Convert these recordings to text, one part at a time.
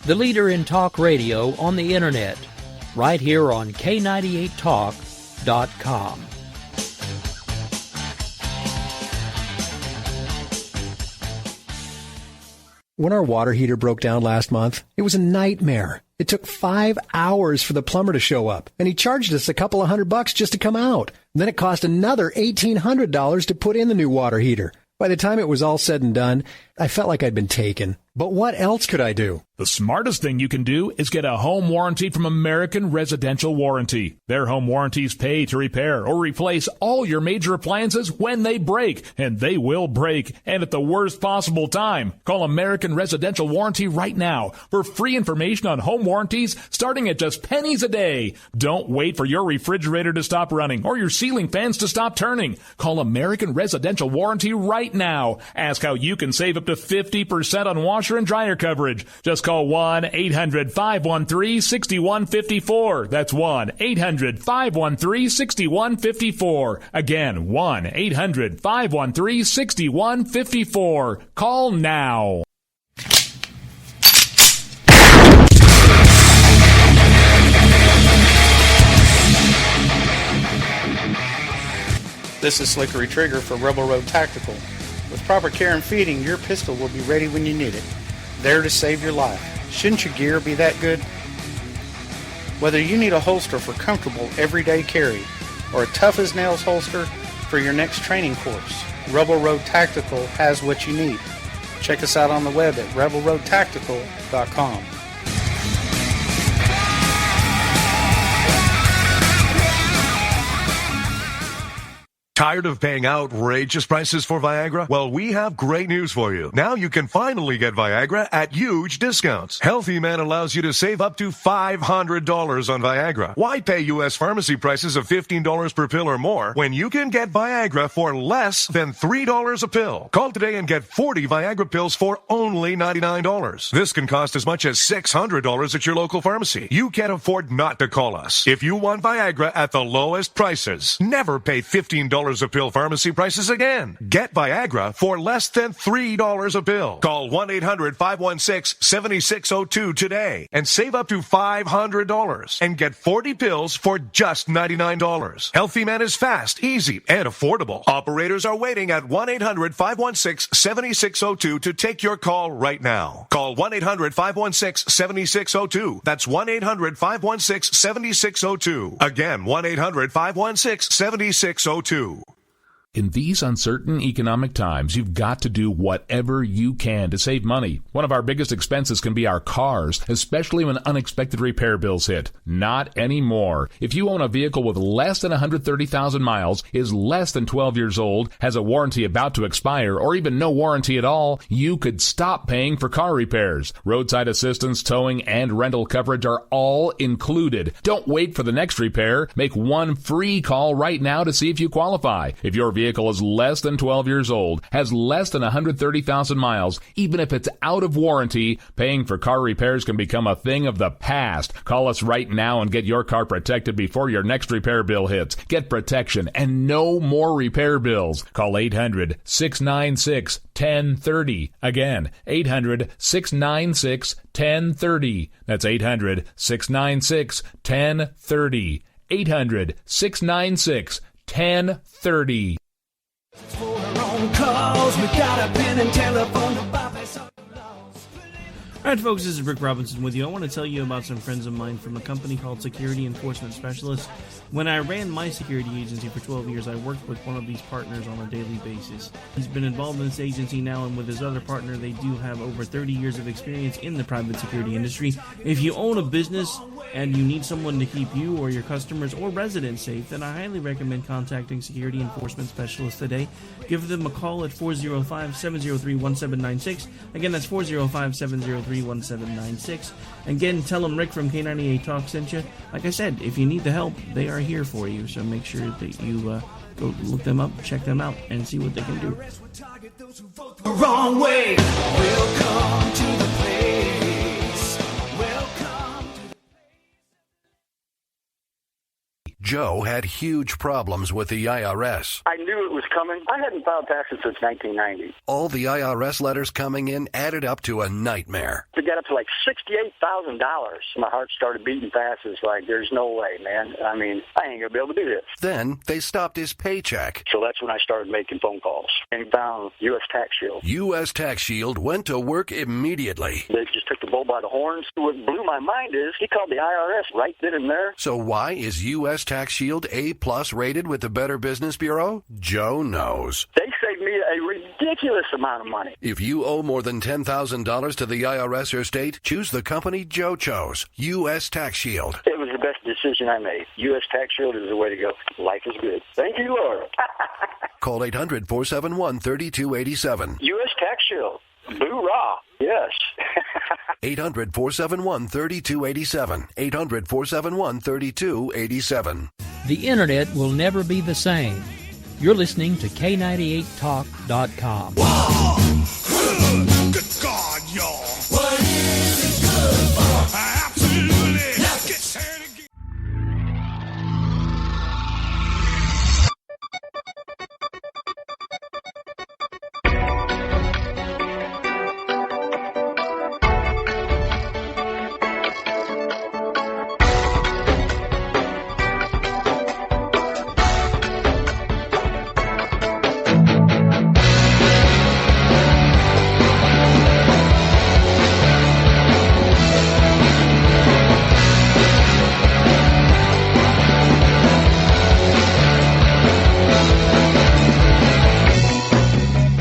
the leader in talk radio on the internet, right here on K98Talk.com. When our water heater broke down last month, it was a nightmare. It took 5 hours for the plumber to show up, and he charged us a couple of $100 just to come out. And then it cost another $1,800 to put in the new water heater. By the time it was all said and done, I felt like I'd been taken. But what else could I do? The smartest thing you can do is get a home warranty from American Residential Warranty. Their home warranties pay to repair or replace all your major appliances when they break, and they will break, and at the worst possible time. Call American Residential Warranty right now for free information on home warranties starting at just pennies a day. Don't wait for your refrigerator to stop running or your ceiling fans to stop turning. Call American Residential Warranty right now. Ask how you can save up to 50% on washer and dryer coverage. Just call 1-800-513-6154. That's 1-800-513-6154. Again, 1-800-513-6154. Call now. This is Slickery Trigger for Rebel Road Tactical. With proper care and feeding, your pistol will be ready when you need it. There to save your life. Shouldn't your gear be that good? Whether you need a holster for comfortable everyday carry or a tough-as-nails holster for your next training course, Rebel Road Tactical has what you need. Check us out on the web at rebelroadtactical.com. Tired of paying outrageous prices for Viagra? Well, we have great news for you. Now you can finally get Viagra at huge discounts. Healthy Man allows you to save up to $500 on Viagra. Why pay U.S. pharmacy prices of $15 per pill or more when you can get Viagra for less than $3 a pill? Call today and get 40 Viagra pills for only $99. This can cost as much as $600 at your local pharmacy. You can't afford not to call us. If you want Viagra at the lowest prices, never pay $15 a pill pharmacy prices again. Get Viagra for less than $3 a pill. Call 1-800-516-7602 today and save up to $500 and get 40 pills for just $99. Healthy Man is fast, easy, and affordable. Operators are waiting at 1-800-516-7602 to take your call right now. Call 1-800-516-7602. That's 1-800-516-7602. Again, 1-800-516-7602. In these uncertain economic times, you've got to do whatever you can to save money. One of our biggest expenses can be our cars, especially when unexpected repair bills hit. Not anymore. If you own a vehicle with less than 130,000 miles, is less than 12 years old, has a warranty about to expire, or even no warranty at all, you could stop paying for car repairs. Roadside assistance, towing, and rental coverage are all included. Don't wait for the next repair. Make one free call right now to see if you qualify. If your vehicle is less than 12 years old, has less than 130,000 miles, even if it's out of warranty, paying for car repairs can become a thing of the past. Call us right now and get your car protected before your next repair bill hits. Get protection and no more repair bills. Call 800-696-1030. Again, 800-696-1030. That's 800-696-1030. 800-696-1030. Alright folks, this is Rick Robinson with you. I want to tell you about some friends of mine from a company called Security Enforcement Specialists. When I ran my security agency for 12 years, I worked with one of these partners on a daily basis. He's been involved in this agency now, and with his other partner, they do have over 30 years of experience in the private security industry. If you own a business and you need someone to keep you or your customers or residents safe, then I highly recommend contacting Security Enforcement Specialists today. Give them a call at 405-703-1796. Again, that's 405-703-1796. Again, tell them Rick from K98 Talk sent you. Like I said, if you need the help, they are here for you. So make sure that you go look them up, check them out, and see what they can do. Wrong way. Welcome to the place. Welcome to Joe had huge problems with the IRS. I knew it was coming. I hadn't filed taxes since 1990. All the IRS letters coming in added up to a nightmare. It got up to like $68,000. My heart started beating fast. It's like, there's no way, man. I mean, I ain't going to be able to do this. Then they stopped his paycheck. So that's when I started making phone calls and found U.S. Tax Shield. U.S. Tax Shield went to work immediately. They just took the bull by the horns. What blew my mind is he called the IRS right then and there. So why is U.S. Tax Shield A+ rated with the Better Business Bureau? Joe knows. They saved me a ridiculous amount of money. If you owe more than $10,000 to the IRS or state, choose the company Joe chose, U.S. Tax Shield. It was the best decision I made. U.S. Tax Shield is the way to go. Life is good. Thank you, Lord. Call 800-471-3287. U.S. Tax Shield. Boo-rah. Yes. 800-471-3287. 800-471-3287. The Internet will never be the same. You're listening to K98Talk.com. Whoa! Good God, y'all. What is it good for? Absolutely. Let's get started again.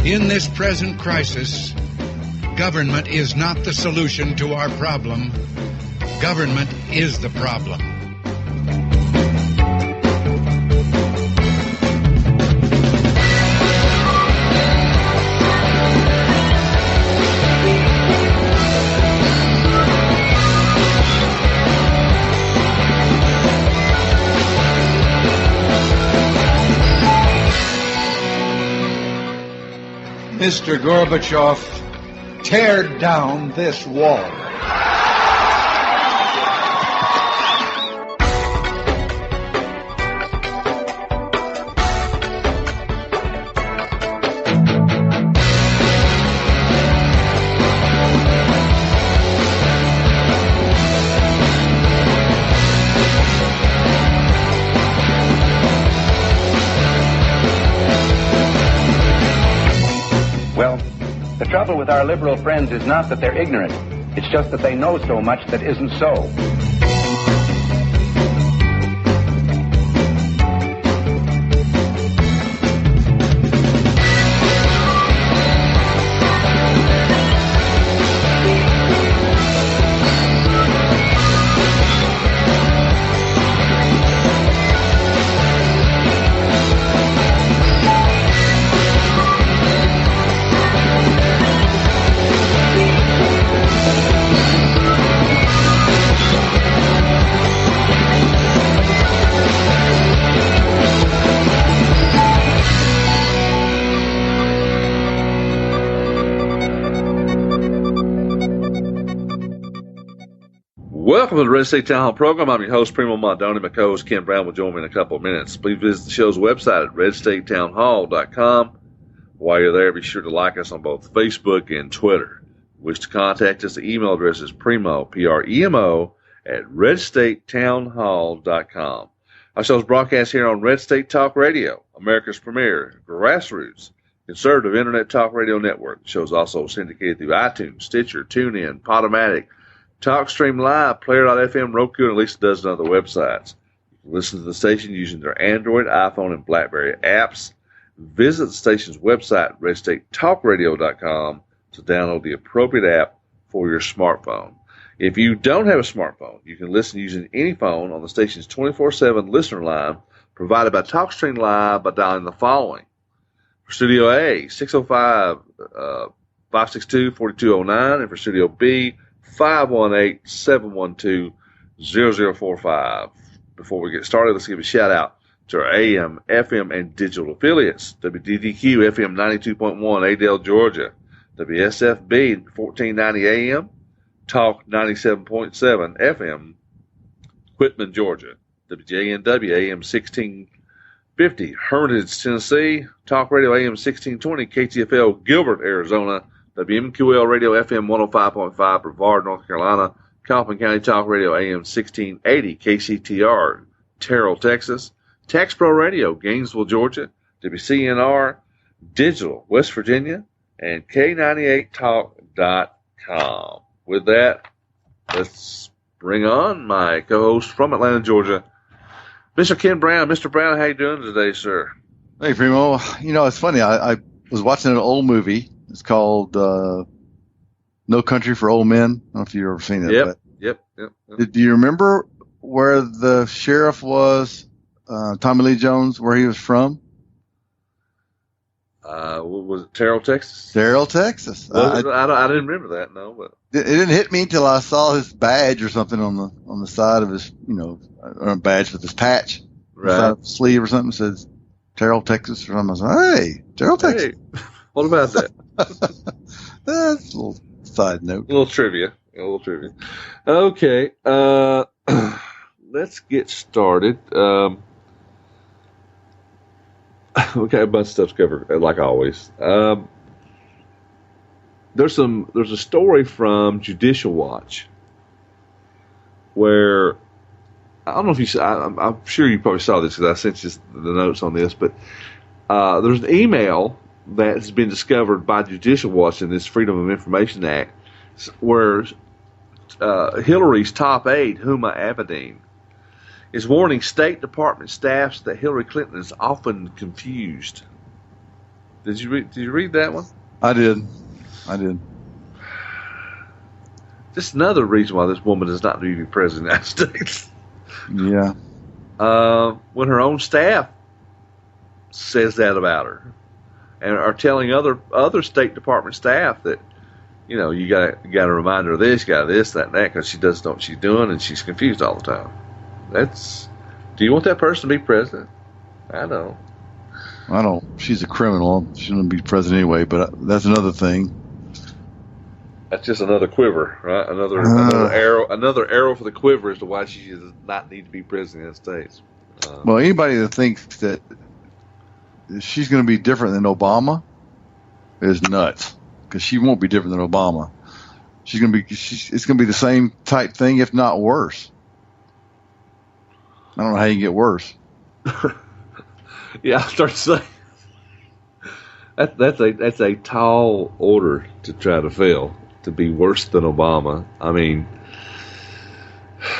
In this present crisis, government is not the solution to our problem. Government is the problem. Mr. Gorbachev, tear down this wall. The trouble with our liberal friends is not that they're ignorant. It's just that they know so much that isn't so. Welcome to the Red State Town Hall program. I'm your host, Primo Mondoni. My co-host, Ken Brown, will join me in a couple of minutes. Please visit the show's website at redstatetownhall.com. While you're there, be sure to like us on both Facebook and Twitter. Wish to contact us, the email address is premo, P-R-E-M-O, at redstatetownhall.com. Our show is broadcast here on Red State Talk Radio, America's premier grassroots conservative internet talk radio network. The show is also syndicated through iTunes, Stitcher, TuneIn, Podomatic, TalkStream Live, Player.fm, Roku, and at least a dozen other websites. You can listen to the station using their Android, iPhone, and BlackBerry apps. Visit the station's website, redstatetalkradio.com, to download the appropriate app for your smartphone. If you don't have a smartphone, you can listen using any phone on the station's 24/7 listener line provided by TalkStream Live by dialing the following. For Studio A, 605-562-4209, and for Studio B, 518-712-0045. Before we get started, let's give a shout out to our AM, FM, and digital affiliates. WDDQ FM 92.1, Adel, Georgia. WSFB 1490 AM. Talk 97.7 FM, Whitman, Georgia. WJNW AM 1650, Hermitage, Tennessee. Talk Radio AM 1620, KTFL, Gilbert, Arizona. WMQL Radio FM 105.5, Brevard, North Carolina. Coffin County Talk Radio AM 1680, KCTR, Terrell, Texas. TexPro Radio, Gainesville, Georgia. WCNR, Digital, West Virginia. And K98Talk.com. With that, let's bring on my co-host from Atlanta, Georgia, Mr. Ken Brown. Mr. Brown, how you doing today, sir? Hey, Primo. You know, it's funny. I was watching an old movie. It's called No Country for Old Men. I don't know if you've ever seen it. Yep. Do you remember where the sheriff was, Tommy Lee Jones, where he was from? Was it Terrell, Texas? Terrell, Texas. I didn't remember that, no. But it didn't hit me until I saw his badge or something on the side of his, or a badge with his patch, right, side of his sleeve or something, says Terrell, Texas or something. I was like, hey, Terrell, Texas. Hey, what about that? That's a little side note. A little trivia. Okay, let's get started. Okay, a bunch of stuff's covered, like always. There's a story from Judicial Watch where, I don't know if you saw, I'm sure you probably saw this because I sent you the notes on this, but there's an email that has been discovered by Judicial Watch in this Freedom of Information Act where Hillary's top aide, Huma Abedin, is warning State Department staffs that Hillary Clinton is often confused. Did you read that one? I did. Just another reason why this woman does not need to be president of the United States. Yeah. When her own staff says that about her, and are telling other State Department staff that, you got to remind her of this, got this, that, and that, because she doesn't know what she's doing and she's confused all the time. Do you want that person to be president? I don't. She's a criminal. She shouldn't be president anyway, but that's another thing. That's just another quiver, right? Another arrow for the quiver as to why she does not need to be president of the United States. Well, anybody that thinks that she's going to be different than Obama is nuts, because she won't be different than Obama. It's going to be the same type thing, if not worse. I don't know how you can get worse. Yeah, I start to say that's a tall order to try to fill, to be worse than Obama. I mean,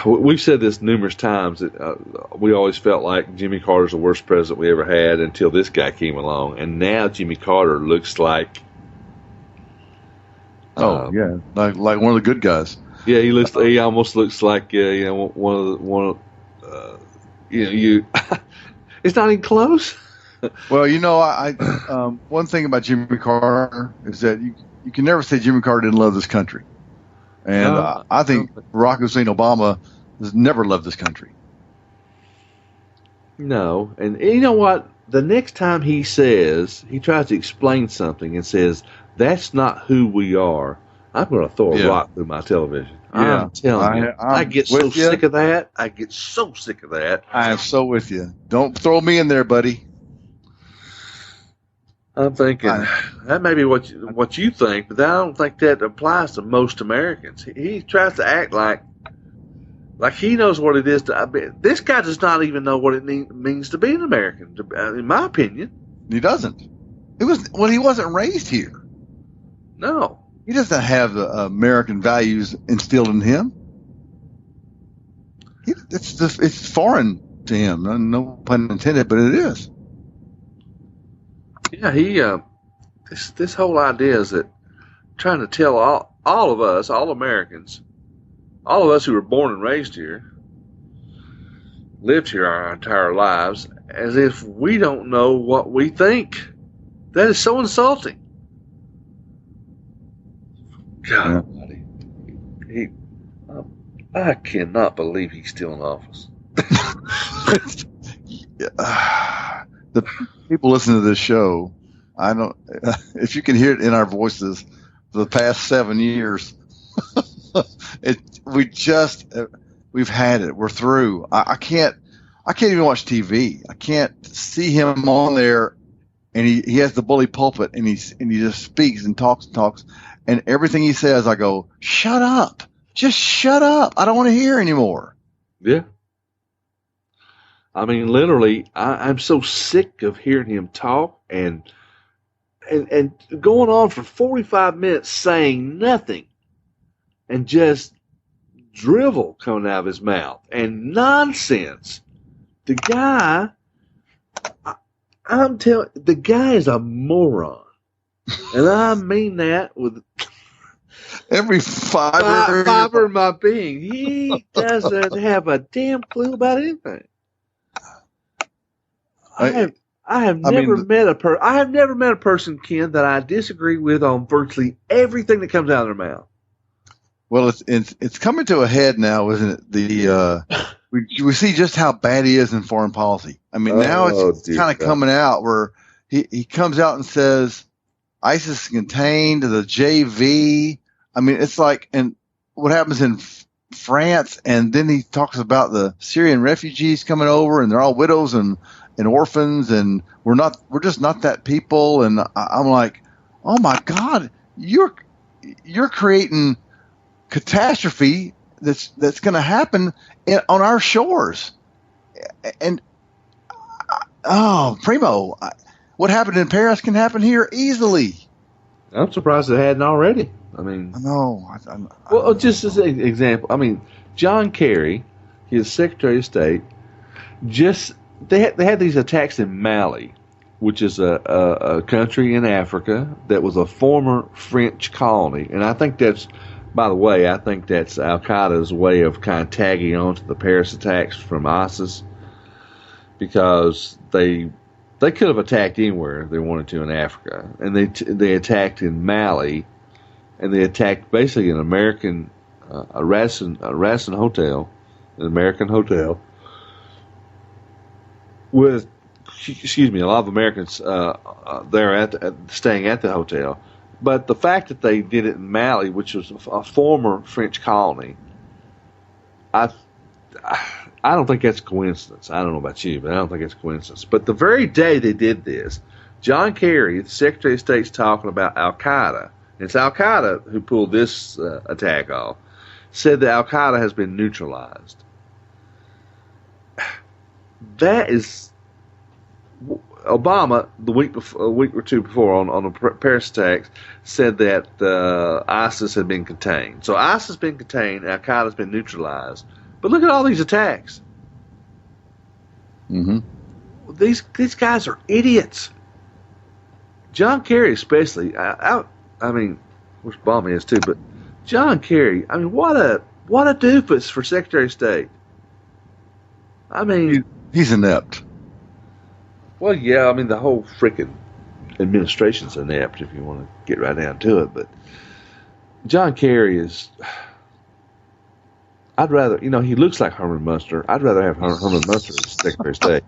we've said this numerous times that we always felt like Jimmy Carter's the worst president we ever had until this guy came along, and now Jimmy Carter looks like like one of the good guys. Yeah, he almost looks like one of it's not even close. Well, I one thing about Jimmy Carter is that you can never say Jimmy Carter didn't love this country, and I think Barack Hussein Obama has never loved this country. No, and you know what? The next time he tries to explain something and says that's not who we are, I'm going to throw a rock through my television. Yeah. I'm telling you, I get so sick of that. I am so with you. Don't throw me in there, buddy. I'm thinking that may be what you think, but I don't think that applies to most Americans. He tries to act like he knows what it is to be. This guy does not even know what it means to be an American, in my opinion. He doesn't. He wasn't raised here. No. He doesn't have the American values instilled in him. It's foreign to him. No pun intended, but it is. Yeah, this whole idea is that trying to tell all of us, all Americans, all of us who were born and raised here, lived here our entire lives, as if we don't know what we think. That is so insulting. God, I cannot believe he's still in office. The people listening to this show, I don't. If you can hear it in our voices for the past 7 years, we've had it. We're through. I can't. I can't even watch TV. I can't see him on there, and he has the bully pulpit, and he just speaks and talks, and everything he says, I go, shut up, just shut up. I don't want to hear anymore. Yeah. I mean, literally, I'm so sick of hearing him talk and going on for 45 minutes saying nothing and just drivel coming out of his mouth and nonsense. The guy, I'm telling, the guy is a moron, and I mean that with every fiber of my being. He doesn't have a damn clue about anything. I have never met a person, Ken, that I disagree with on virtually everything that comes out of their mouth. Well, it's coming to a head now, isn't it? We see just how bad he is in foreign policy. I mean, now it's kind of coming out where he comes out and says ISIS is contained to the JV. I mean, it's like, and what happens in France, and then he talks about the Syrian refugees coming over, and they're all widows and orphans, and we're just not that people. And I'm like, oh my God, you're creating catastrophe that's going to happen on our shores. And Primo, what happened in Paris can happen here easily. I'm surprised it hadn't already. I mean, no. Well, just as an example, I mean, John Kerry, his Secretary of State, they had these attacks in Mali, which is a country in Africa that was a former French colony, and I think that's, by the way, Al Qaeda's way of kind of tagging on to the Paris attacks from ISIS, because they could have attacked anywhere they wanted to in Africa, and they attacked in Mali, and they attacked basically an American a Radisson hotel, an American hotel, with a lot of Americans there staying at the hotel. But the fact that they did it in Mali, which was a former French colony, I don't think that's coincidence. I don't know about you, but I don't think it's coincidence. But the very day they did this, John Kerry, the Secretary of State's talking about Al Qaeda. It's Al Qaeda who pulled this attack off. Said that Al Qaeda has been neutralized. That is, Obama a week or two before on the Paris attacks said that ISIS had been contained. So ISIS has been contained, Al Qaeda has been neutralized. But look at all these attacks. Mm-hmm. These guys are idiots. John Kerry especially. I mean, which Obama is too, but John Kerry. I mean, what a doofus for Secretary of State. I mean, he's inept. Well, yeah, I mean, the whole freaking administration's inept, if you want to get right down to it. But John Kerry is, I'd rather, he looks like Herman Munster. I'd rather have Herman Munster as Secretary of State.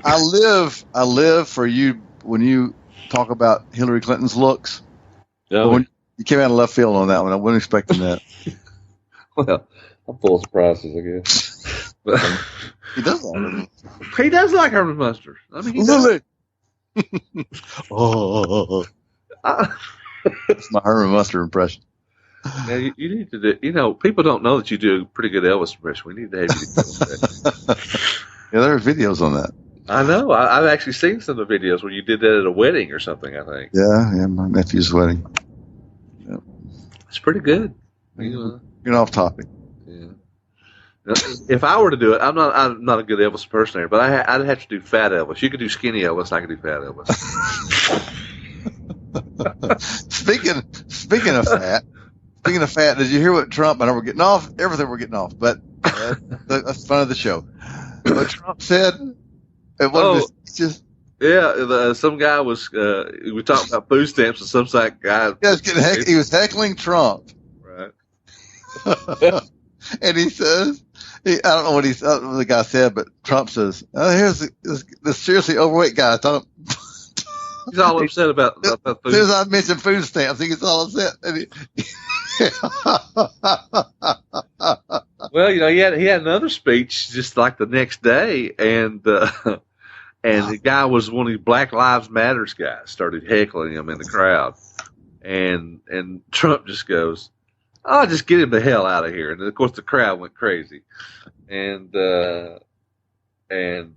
I live for you when you talk about Hillary Clinton's looks. Oh. When you came out of left field on that one. I wasn't expecting that. Well, I'm full of surprises, I guess. He does like He does like Herman Munster. I mean, he does. That's my Herman Munster impression. Now, you need to do, people don't know that you do a pretty good Elvis impression. We need to have you do that. Yeah, there are videos on that. I know. I've actually seen some of the videos where you did that at a wedding or something, I think. Yeah, my nephew's wedding. Yep. It's pretty good. You're off topic. Yeah. If I were to do it, I'm not a good Elvis impersonator, but I'd have to do fat Elvis. You could do skinny Elvis, and I could do fat Elvis. Speaking of fat, did you hear what Trump? I know we're getting off everything. We're getting off, but that's fun of the show. What Trump said at one of his speeches. Yeah, some guy was. We talked about food stamps, and some guy. He was heckling Trump. Right. And he says, I don't know what the guy said, but Trump says, here's this seriously overweight guy. He's all upset about food. As soon as I mentioned food stamps, he gets all upset. And Well, he had another speech just like the next day, and the guy was one of these Black Lives Matters guys, started heckling him in the crowd, and Trump just goes, "Oh, just get him the hell out of here!" And of course the crowd went crazy, and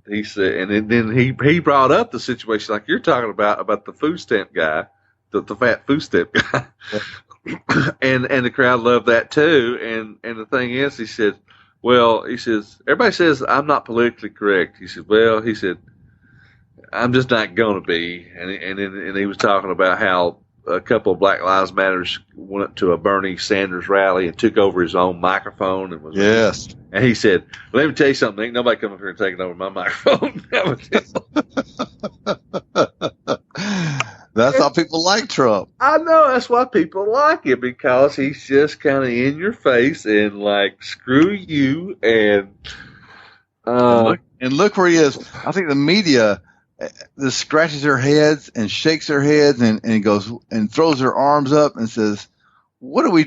he said, and then he brought up the situation like you're talking about the food stamp guy, the fat food stamp guy. and the crowd loved that too. And the thing is, he says, everybody says I'm not politically correct. He said, I'm just not going to be. And he was talking about how a couple of Black Lives Matters went up to a Bernie Sanders rally and took over his own microphone and was yes. And he said, "Let me tell you something. Ain't nobody coming up here and taking over my microphone." That's how people like Trump. I know, that's why people like him, because he's just kind of in your face and like, screw you, and look where he is. I think the media just scratches their heads and shakes their heads and goes and throws their arms up and says, "What do? We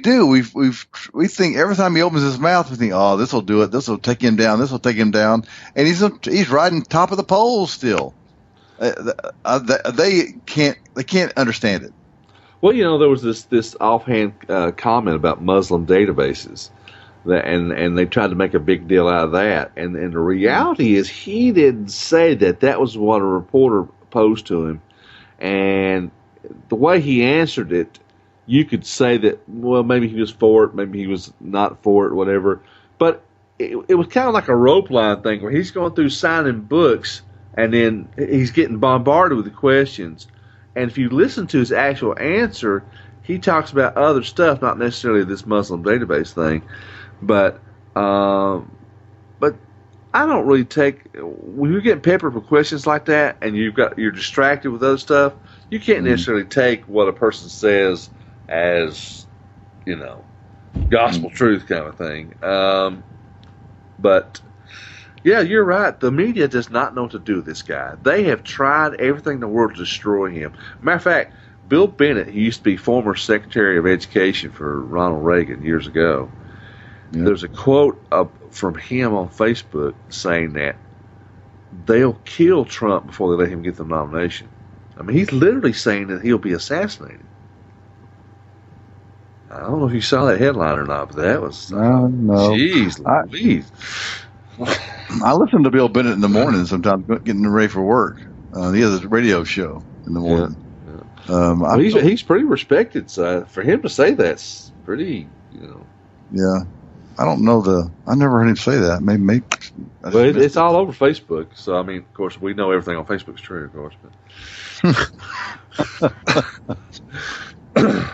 think every time he opens his mouth, we think, oh, this will do it. This will take him down. This will take him down." And he's riding top of the polls still. They can't understand it. Well, there was this offhand comment about Muslim databases, and they tried to make a big deal out of that. And the reality is, he didn't say that. That was what a reporter posed to him, and the way he answered it, you could say that, well, maybe he was for it, maybe he was not for it, whatever. But it was kind of like a rope line thing where he's going through signing books, and then he's getting bombarded with the questions. And if you listen to his actual answer, he talks about other stuff, not necessarily this Muslim database thing. But I don't really when you're getting peppered with questions like that, and you're distracted with other stuff, you can't necessarily take what a person says as, gospel truth kind of thing. But yeah, you're right. The media does not know what to do with this guy. They have tried everything in the world to destroy him. Matter of fact, Bill Bennett, he used to be former Secretary of Education for Ronald Reagan years ago. Yeah. There's a quote from him on Facebook saying that they'll kill Trump before they let him get the nomination. I mean, he's literally saying that he'll be assassinated. I don't know if you saw that headline or not, but that was... no. Jeez Louise. I listen to Bill Bennett in the morning sometimes, getting ready for work. He has a radio show in the morning. Yeah. He's pretty respected, so for him to say that's pretty, Yeah. I don't know I never heard him say that. Maybe well, it's all over Facebook, so, I mean, of course, we know everything on Facebook's true, of course.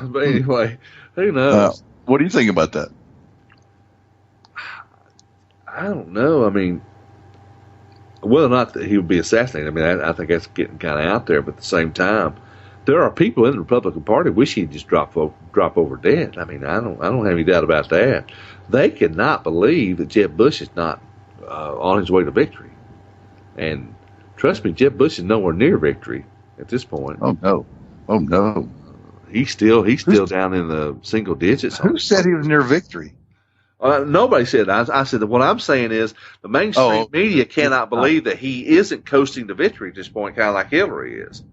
But anyway, who knows? What do you think about that? I don't know. I mean, whether or not that he would be assassinated, I mean, I think that's getting kind of out there. But at the same time, there are people in the Republican Party wish he'd just drop over dead. I mean, I don't have any doubt about that. They cannot believe that Jeb Bush is not on his way to victory. And trust me, Jeb Bush is nowhere near victory at this point. Oh no. He's still down in the single digits. Who said he was near victory? Nobody said that. I said that what I'm saying is the mainstream media cannot believe that he isn't coasting to victory at this point, kind of like Hillary is.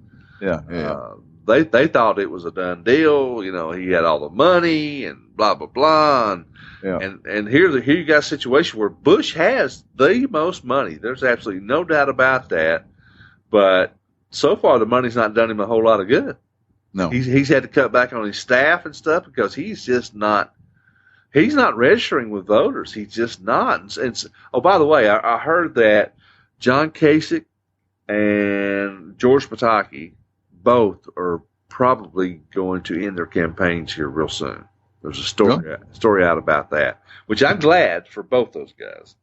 Yeah. They thought it was a done deal. He had all the money and blah blah blah. And here you got a situation where Bush has the most money. There's absolutely no doubt about that. But so far, the money's not done him a whole lot of good. No, he's had to cut back on his staff and stuff because he's just not. He's not registering with voters. He's just not. And by the way, I heard that John Kasich and George Pataki both are probably going to end their campaigns here real soon. There's a story out about that, which I'm glad for both those guys.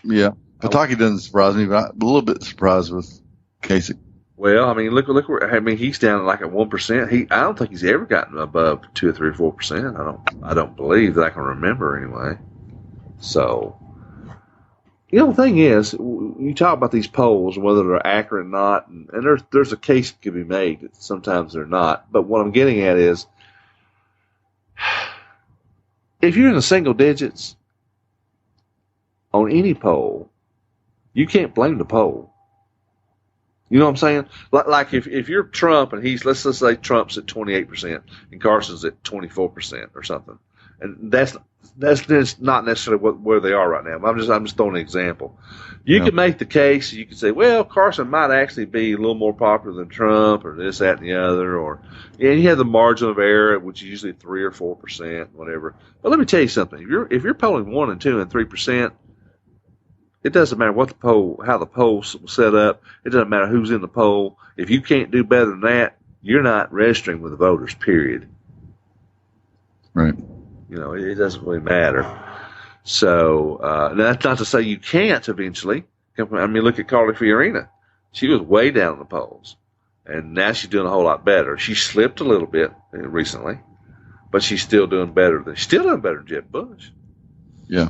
Yeah, Pataki doesn't surprise me, but I'm a little bit surprised with Kasich. Well, I mean, look where. I mean, he's down like at 1%. I don't think he's ever gotten above 2 or 3 or 4%. I don't believe that I can remember anyway. So, the thing is, you talk about these polls, whether they're accurate or not, and there's a case that can be made that sometimes they're not. But what I'm getting at is, if you're in the single digits, on any poll, you can't blame the poll. You know what I'm saying? Like if you're Trump and let's just say Trump's at 28% and Carson's at 24% or something, and that's not necessarily where they are right now. I'm just throwing an example. You could make the case. You could say, well, Carson might actually be a little more popular than Trump, or this, that, and the other, and you have the margin of error, which is usually 3 or 4%, whatever. But let me tell you something. If you're polling 1 and 2 and 3%, it doesn't matter how the poll's set up. It doesn't matter who's in the poll. If you can't do better than that, you're not registering with the voters. Period. Right. You know, it doesn't really matter. So that's not to say you can't eventually. I mean, look at Carly Fiorina. She was way down in the polls, and now she's doing a whole lot better. She slipped a little bit recently, but she's still doing better than Jeb Bush. Yeah.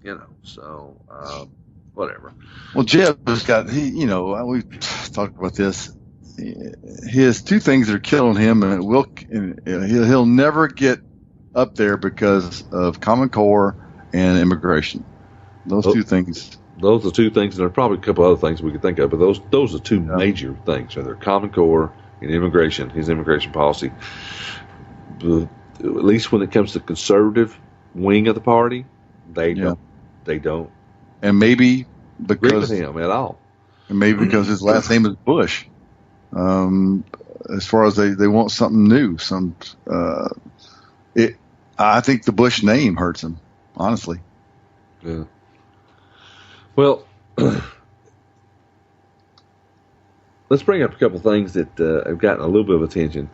You know, so whatever. Well, Jeb has got we talked about this. He has two things that are killing him, and he'll never get up there because of Common Core and immigration. Those two things. Those are two things, and there are probably a couple other things we could think of, but those are two major things. So they're Common Core and immigration, his immigration policy. At least when it comes to the conservative wing of the party, they don't. And maybe because agree with him at all. And maybe because his last name is Bush. As far as they want something new, I think the Bush name hurts him, honestly. Yeah. Well, let's bring up a couple of things that have gotten a little bit of attention.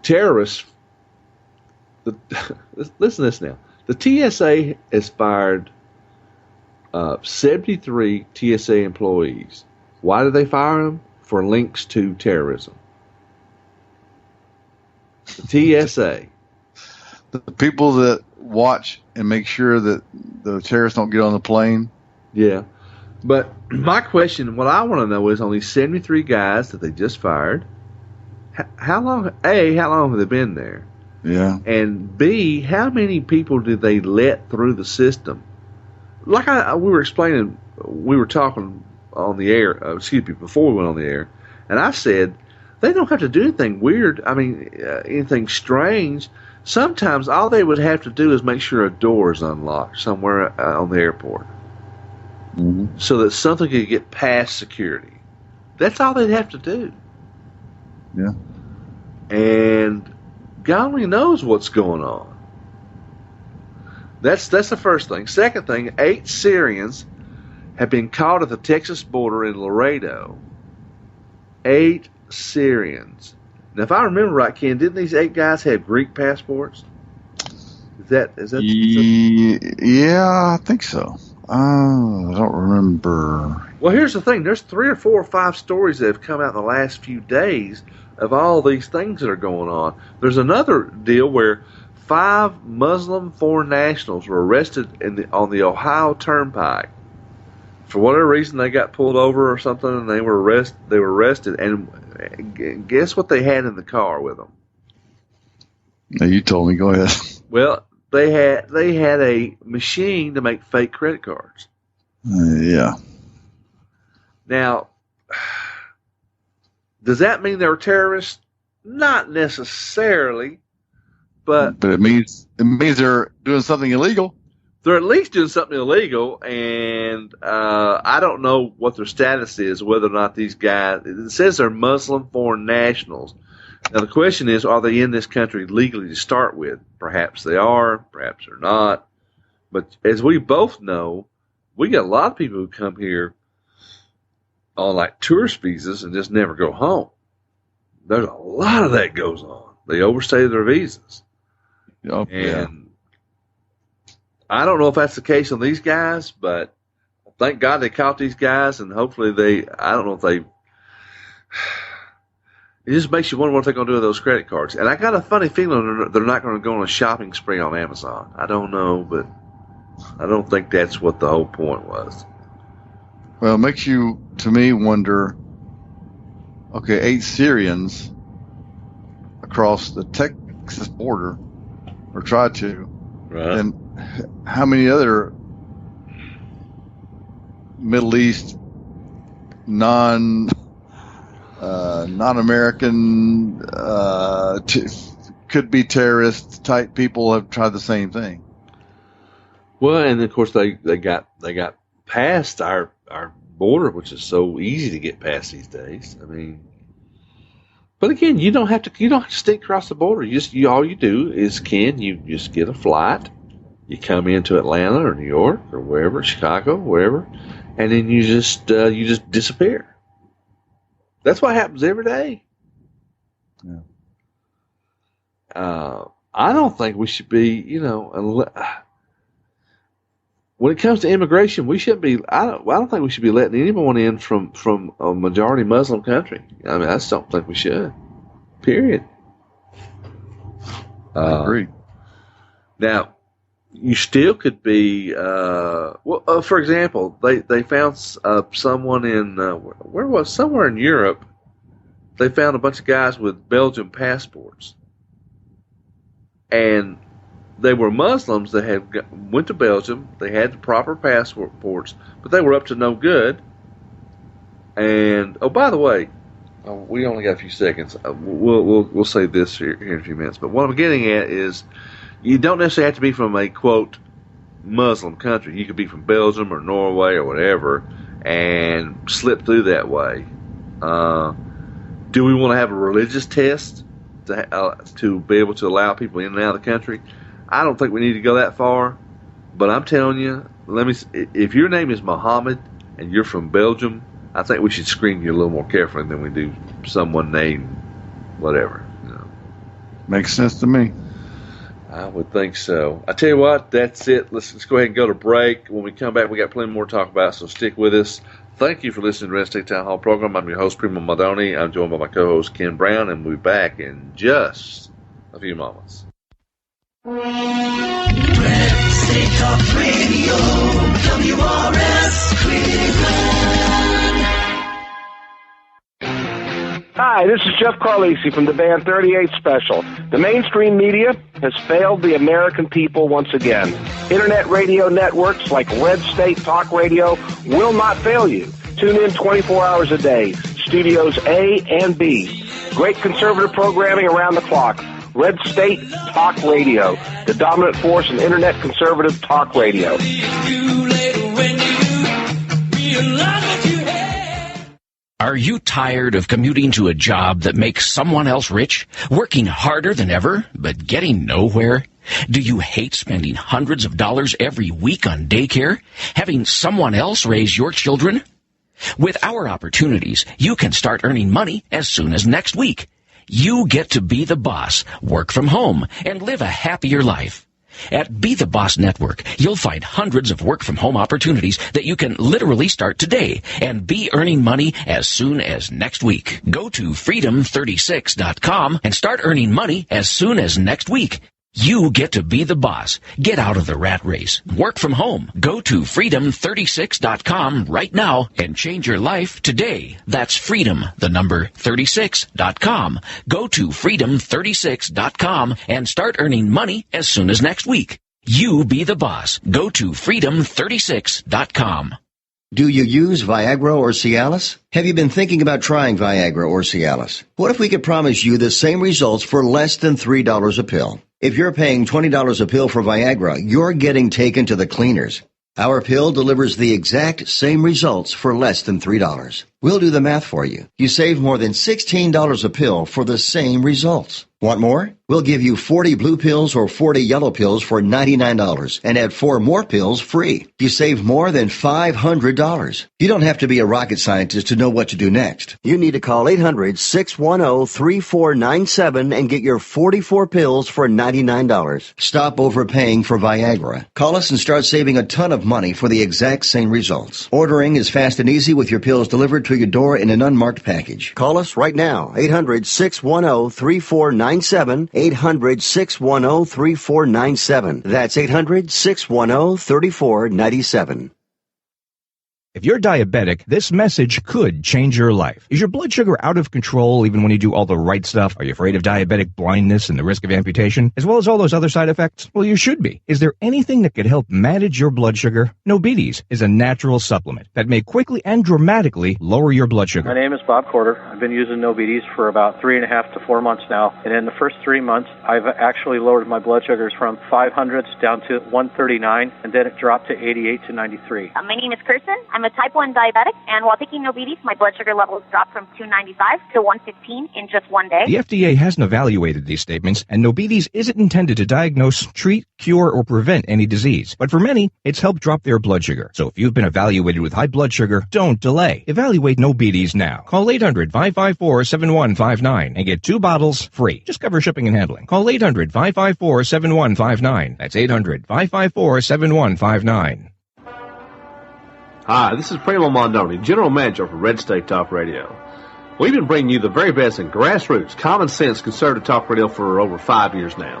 Terrorists. Listen to this now. The TSA has fired 73 TSA employees. Why did they fire them? For links to terrorism. The TSA. The people that watch and make sure that the terrorists don't get on the plane. Yeah. But my question, what I want to know is on these 73 guys that they just fired, how long have they been there? Yeah. And B, how many people did they let through the system? Like we were talking on the air, before we went on the air, and I said, they don't have to do anything weird, anything strange. Sometimes all they would have to do is make sure a door is unlocked somewhere on the airport, so that something could get past security. That's all they'd have to do. Yeah. And God only knows what's going on. That's the first thing. Second thing, 8 Syrians have been caught at the Texas border in Laredo. 8 Syrians. Now, if I remember right, Ken, didn't these 8 guys have Greek passports? Is that? Yeah, I think so. I don't remember. Well, here's the thing. There's 3 or 4 or 5 stories that have come out in the last few days of all these things that are going on. There's another deal where 5 Muslim foreign nationals were arrested on the Ohio Turnpike. For whatever reason, they got pulled over or something, and they were arrested. And guess what they had in the car with them? No, you told me. Go ahead. Well, they had a machine to make fake credit cards. Yeah. Now, does that mean they were terrorists? Not necessarily, but it means they're doing something illegal. They're at least doing something illegal, and I don't know what their status is, whether or not these guys, it says they're Muslim foreign nationals. Now, the question is, are they in this country legally to start with? Perhaps they are, perhaps they're not. But as we both know, we get a lot of people who come here on like tourist visas and just never go home. There's a lot of that goes on. They overstay their visas. Oh, yeah. I don't know if that's the case on these guys, but thank God they caught these guys, and hopefully I don't know if they, it just makes you wonder what they're going to do with those credit cards. And I got a funny feeling they're not going to go on a shopping spree on Amazon. I don't know, but I don't think that's what the whole point was. Well, it makes you, to me, wonder, okay, 8 Syrians across the Texas border, or tried to, Right. And how many other Middle East non-American could be terrorist type people have tried the same thing? Well, and of course they got past our border, which is so easy to get past these days. I mean, but again, you don't have to stick across the border. All you do is you just get a flight, you come into Atlanta or New York or wherever, Chicago, wherever, and then you just disappear. That's what happens every day. Yeah. I don't think we should be, when it comes to immigration, we shouldn't be. I don't think we should be letting anyone in from a majority Muslim country. I mean, I just don't think we should. Period. I agree. Now, you still could be. For example, they found someone in somewhere in Europe. They found a bunch of guys with Belgian passports, and they were Muslims that went to Belgium. They had the proper passports, but they were up to no good. And by the way, we only got a few seconds. We'll say this here in a few minutes. But what I'm getting at is, you don't necessarily have to be from a quote Muslim country. You could be from Belgium or Norway or whatever, and slip through that way. Do we want to have a religious test to be able to allow people in and out of the country? I don't think we need to go that far, but I'm telling you, if your name is Muhammad and you're from Belgium, I think we should screen you a little more carefully than we do someone named whatever. Makes sense to me. I would think so. I tell you what, that's it. Let's go ahead and go to break. When we come back, we got plenty more to talk about, so stick with us. Thank you for listening to the Red State Town Hall program. I'm your host, Primo Madoni. I'm joined by my co-host, Ken Brown, and we'll be back in just a few moments. Red State Talk Radio, WRS Cleveland. Hi, this is Jeff Carlisi from the band 38 Special. The mainstream media has failed the American people once again. Internet radio networks like Red State Talk Radio will not fail you. Tune in 24 hours a day. Studios A and B. Great conservative programming around the clock. Red State Talk Radio, the dominant force in Internet conservative talk radio. Are you tired of commuting to a job that makes someone else rich, working harder than ever, but getting nowhere? Do you hate spending hundreds of dollars every week on daycare, having someone else raise your children? With our opportunities, you can start earning money as soon as next week. You get to be the boss, work from home, and live a happier life. At Be the Boss Network, you'll find hundreds of work-from-home opportunities that you can literally start today and be earning money as soon as next week. Go to freedom36.com and start earning money as soon as next week. You get to be the boss. Get out of the rat race. Work from home. Go to freedom36.com right now and change your life today. That's freedom, the number 36.com. Go to freedom36.com and start earning money as soon as next week. You be the boss. Go to freedom36.com. Do you use Viagra or Cialis? Have you been thinking about trying Viagra or Cialis? What if we could promise you the same results for less than $3 a pill? If you're paying $20 a pill for Viagra, you're getting taken to the cleaners. Our pill delivers the exact same results for less than $3. We'll do the math for you. You save more than $16 a pill for the same results. Want more? We'll give you 40 blue pills or 40 yellow pills for $99 and add 4 more pills free. You save more than $500. You don't have to be a rocket scientist to know what to do next. You need to call 800-610-3497 and get your 44 pills for $99. Stop overpaying for Viagra. Call us and start saving a ton of money for the exact same results. Ordering is fast and easy with your pills delivered to your door in an unmarked package. Call us right now. 800-610-3497. 800-610-3497. That's 800-610-3497. If you're diabetic, this message could change your life. Is your blood sugar out of control even when you do all the right stuff? Are you afraid of diabetic blindness and the risk of amputation, as well as all those other side effects? Well, you should be. Is there anything that could help manage your blood sugar? Nobetes is a natural supplement that may quickly and dramatically lower your blood sugar. My name is Bob Corder. I've been using Nobetes for about 3.5 to 4 months now, and in the first 3 months, I've actually lowered my blood sugars from 500s down to 139, and then it dropped to 88 to 93. My name is Kirsten. I'm a type 1 diabetic, and while taking Nobetes, my blood sugar levels dropped from 295 to 115 in just 1 day. The FDA hasn't evaluated these statements, and Nobetes isn't intended to diagnose, treat, cure, or prevent any disease. But for many, it's helped drop their blood sugar. So if you've been evaluated with high blood sugar, don't delay. Evaluate Nobetes now. Call 800-554-7159 and get 2 bottles free. Just cover shipping and handling. Call 800-554-7159. That's 800-554-7159. Hi, this is Primo Mondoni, General Manager for Red State Talk Radio. We've been bringing you the very best in grassroots, common sense, conservative talk radio for over 5 years now.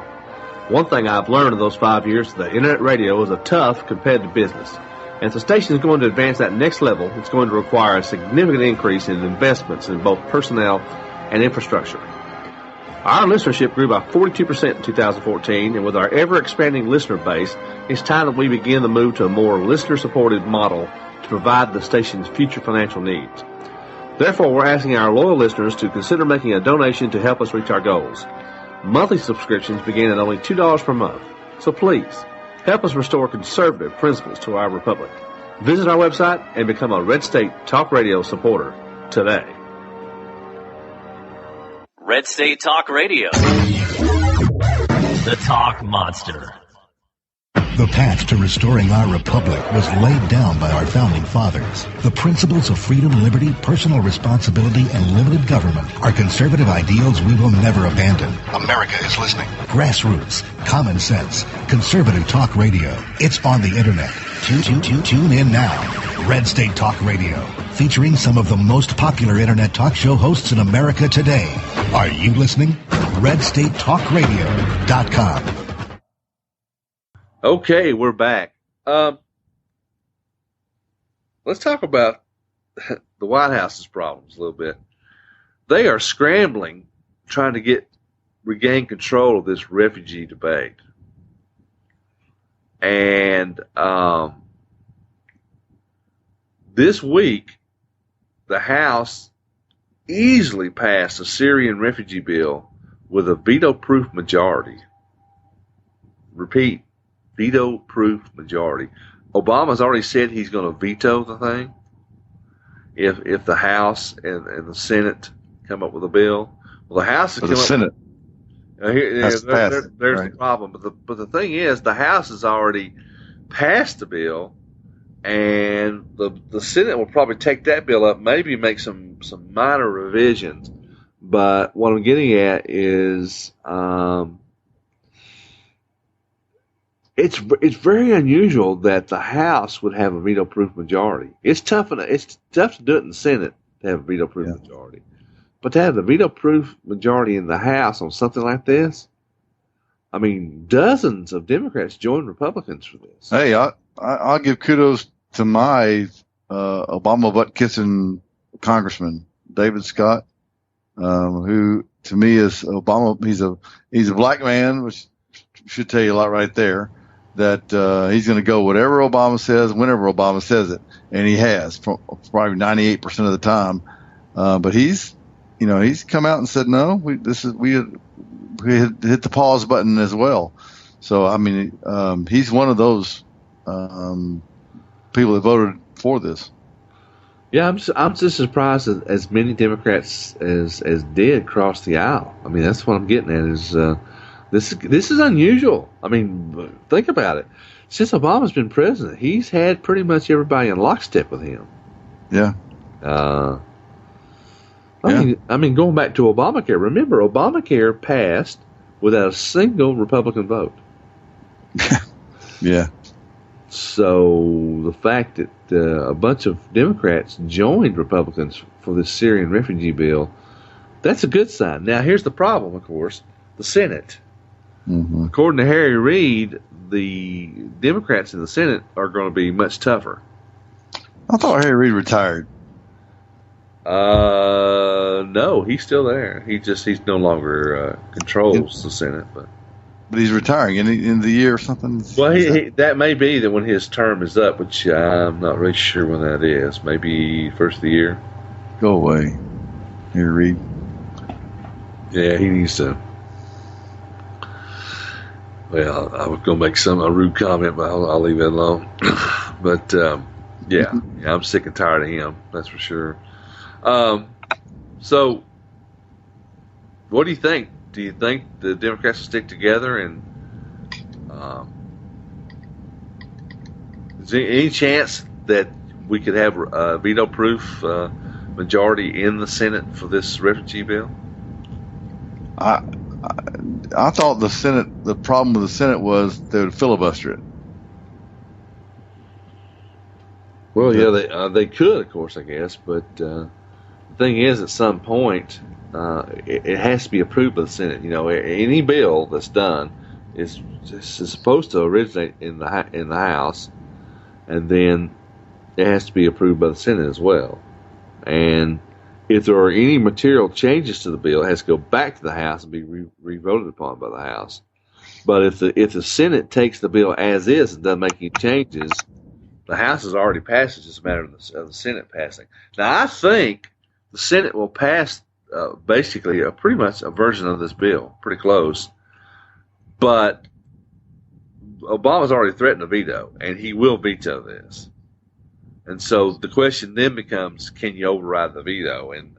One thing I've learned in those 5 years is that internet radio is a tough, competitive business. And if the station is going to advance that next level, it's going to require a significant increase in investments in both personnel and infrastructure. Our listenership grew by 42% in 2014, and with our ever-expanding listener base, it's time that we begin the move to a more listener-supported model to provide the station's future financial needs. Therefore, we're asking our loyal listeners to consider making a donation to help us reach our goals. Monthly subscriptions begin at only $2 per month. So please, help us restore conservative principles to our republic. Visit our website and become a Red State Talk Radio supporter today. Red State Talk Radio. The Talk Monster. The path to restoring our republic was laid down by our founding fathers. The principles of freedom, liberty, personal responsibility, and limited government are conservative ideals we will never abandon. America is listening. Grassroots, common sense, conservative talk radio. It's on the internet. Tune in now. Red State Talk Radio, featuring some of the most popular internet talk show hosts in America today. Are you listening? RedStateTalkRadio.com. Okay, we're back. Let's talk about the White House's problems a little bit. They are scrambling, trying to regain control of this refugee debate. And this week, the House easily passed a Syrian refugee bill with a veto-proof majority. Repeat, veto-proof majority. Obama's already said he's going to veto the thing if the House and the Senate come up with a bill. Well, the House has come up Senate. there's the problem. But the thing is, the House has already passed the bill, and the Senate will probably take that bill up, maybe make some minor revisions. But what I'm getting at is it's very unusual that the House would have a veto-proof majority. It's tough to do it in the Senate to have a veto-proof majority. But to have the veto-proof majority in the House on something like this, I mean, dozens of Democrats joined Republicans for this. Hey, I'll give kudos to my Obama butt-kissing congressman, David Scott, who to me is Obama. He's a black man, which should tell you a lot right there. That he's going to go whatever Obama says, whenever Obama says it, and he has probably 98% of the time. But he's come out and said no. We hit the pause button as well. So I mean, he's one of those people that voted for this. Yeah, I'm just surprised that as many Democrats as did cross the aisle. I mean, that's what I'm getting at. Is this is unusual. I mean, think about it. Since Obama's been president, he's had pretty much everybody in lockstep with him. Yeah. I mean, going back to Obamacare. Remember, Obamacare passed without a single Republican vote. Yeah. So the fact that a bunch of Democrats joined Republicans for this Syrian refugee bill, that's a good sign. Now, here's the problem, of course. The Senate. Mm-hmm. According to Harry Reid, the Democrats in the Senate are going to be much tougher. I thought Harry Reid retired. No, he's still there. He's no longer controls the Senate, but he's retiring in the year or something. Well, that may be that when his term is up, which I'm not really sure when that is. Maybe first of the year. Go away, Harry Reid. Yeah, he needs to. Well, I was going to make a rude comment, but I'll leave it alone. But yeah, I'm sick and tired of him. That's for sure. So, what do you think? Do you think the Democrats will stick together? And is there any chance that we could have a veto-proof majority in the Senate for this refugee bill? I thought the problem with the Senate was they would filibuster it. Well, yeah, they could, of course, I guess, but the thing is, at some point, it has to be approved by the Senate. You know, any bill that's done is supposed to originate in the House, and then it has to be approved by the Senate as well. And if there are any material changes to the bill, it has to go back to the House and be re-voted upon by the House. But if the Senate takes the bill as is and doesn't make any changes, the House has already passed. It's just a matter of the Senate passing. Now, I think the Senate will pass basically pretty much a version of this bill, pretty close. But Obama's already threatened a veto, and he will veto this. And so the question then becomes, can you override the veto? And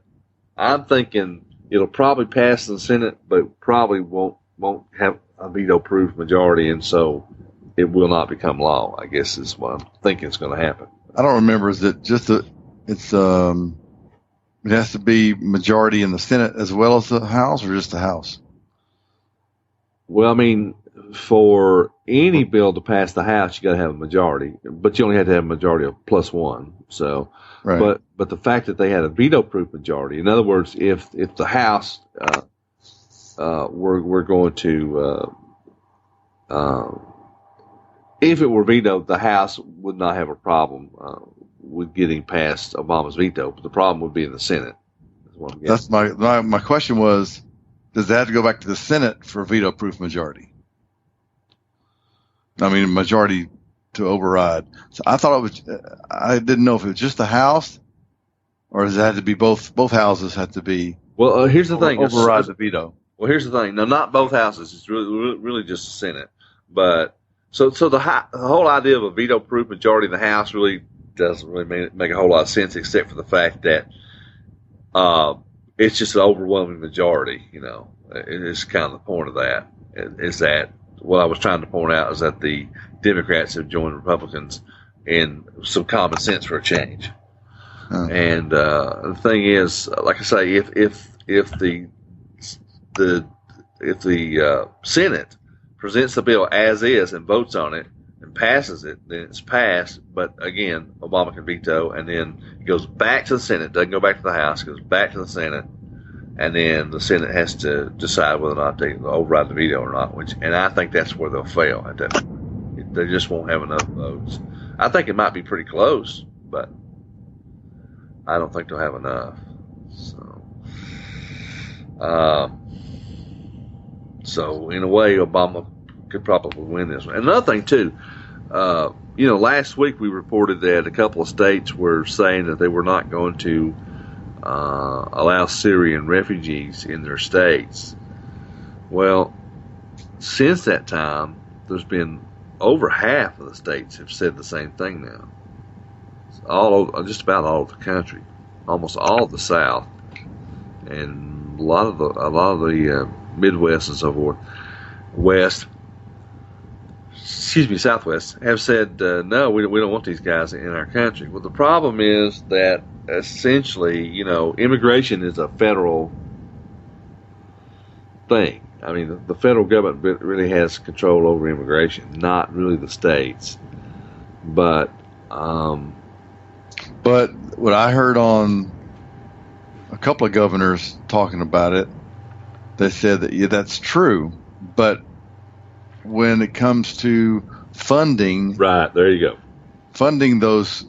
I'm thinking it'll probably pass in the Senate, but probably won't have a veto-proof majority, and so it will not become law, I guess is what I'm thinking is going to happen. I don't remember. Is it just it has to be majority in the Senate as well as the House, or just the House? Well, I mean, for any bill to pass the House, you got to have a majority, but you only have to have a majority of +1. So, right. But the fact that they had a veto-proof majority, in other words, if the House we're going to if it were vetoed, the House would not have a problem with getting past Obama's veto, but the problem would be in the Senate. That's my question was, does that have to go back to the Senate for a veto-proof majority? I mean, a majority to override. So I thought it was. I didn't know if it was just the House, or does it have to be both? Both houses have to be. Well, here's the thing: override the veto. Well, here's the thing. No, not both houses. It's really just the Senate. But so the whole idea of a veto-proof majority in the House really doesn't really make a whole lot of sense, except for the fact that it's just an overwhelming majority. You know, it's kind of the point of that. Is that what I was trying to point out is that the Democrats have joined Republicans in some common sense for a change. Oh. And the thing is, like I say, if the Senate presents the bill as is and votes on it and passes it, then it's passed. But again, Obama can veto, and then it goes back to the Senate. Doesn't go back to the House. It goes back to the Senate, and then the Senate has to decide whether or not they override the veto or not. And I think that's where they'll fail at that point. They just won't have enough votes. I think it might be pretty close, but I don't think they'll have enough. So in a way, Obama could probably win this one. Another thing too, last week we reported that a couple of states were saying that they were not going to allow Syrian refugees in their states. Well, since that time, there's been over half of the states have said the same thing now. Just about all of the country, almost all of the South, and a lot of the Midwest and so forth, Southwest, have said, no, we don't want these guys in our country. Well, the problem is that essentially, immigration is a federal thing. I mean, the federal government really has control over immigration, not really the states. But what I heard on a couple of governors talking about it, they said that that's true, but when it comes to funding, right, there you go, funding those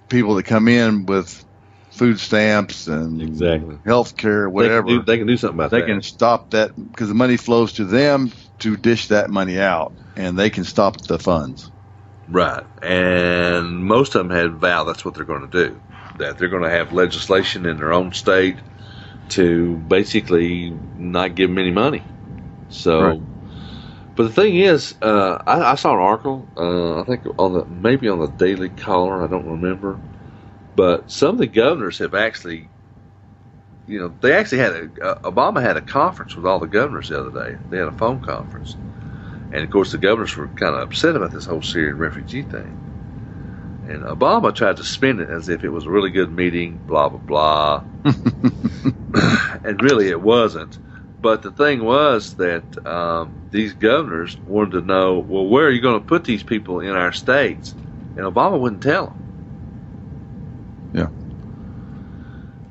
people that come in with food stamps and health care, whatever. They can do something about that. They can stop that because the money flows to them to dish that money out, and they can stop the funds. Right. And most of them had vowed that's what they're going to do, that they're going to have legislation in their own state to basically not give them any money. So, right. But the thing is, I saw an article, I think maybe on the Daily Caller, I don't remember, but some of the governors have actually, they actually Obama had a conference with all the governors the other day. They had a phone conference. And, of course, the governors were kind of upset about this whole Syrian refugee thing. And Obama tried to spin it as if it was a really good meeting, blah, blah, blah. And really it wasn't. But the thing was that these governors wanted to know, well, where are you going to put these people in our states? And Obama wouldn't tell them. Yeah.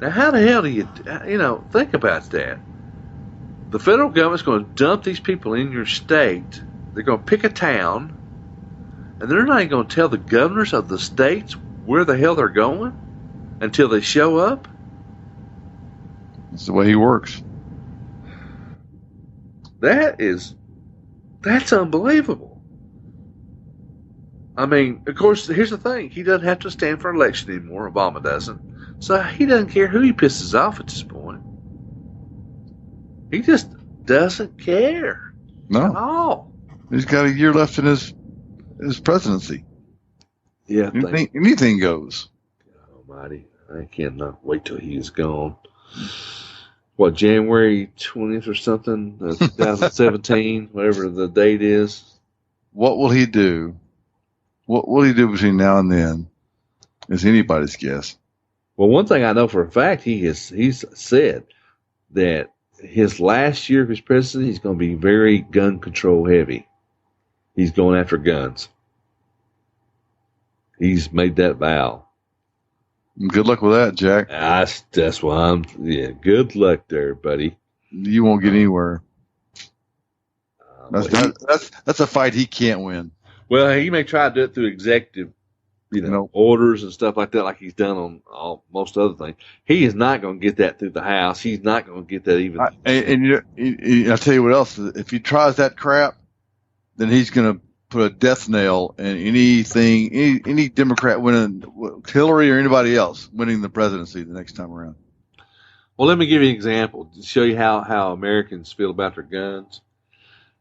Now, how the hell do you think about that? The federal government's going to dump these people in your state. They're going to pick a town, and they're not even going to tell the governors of the states where the hell they're going until they show up. That's the way he works. That's unbelievable. I mean, of course, here's the thing. He doesn't have to stand for election anymore. Obama doesn't. So he doesn't care who he pisses off at this point. He just doesn't care. No. At all. He's got a year left in his presidency. Yeah. Anything goes. Almighty. I cannot wait till he is gone. What, January 20th or something? 2017, whatever the date is. What will he do? What will he do between now and then is anybody's guess. Well, one thing I know for a fact, he's said that his last year of his presidency, he's going to be very gun control heavy. He's going after guns. He's made that vow. Good luck with that, Jack. That's why good luck there, buddy. You won't get anywhere. That's a fight he can't win. Well, he may try to do it through executive, orders and stuff like that, like he's done on most other things. He is not going to get that through the House. He's not going to get that even. And I'll tell you what else. If he tries that crap, then he's going to put a death nail in any Democrat winning, Hillary or anybody else winning the presidency the next time around. Well, let me give you an example to show you how Americans feel about their guns.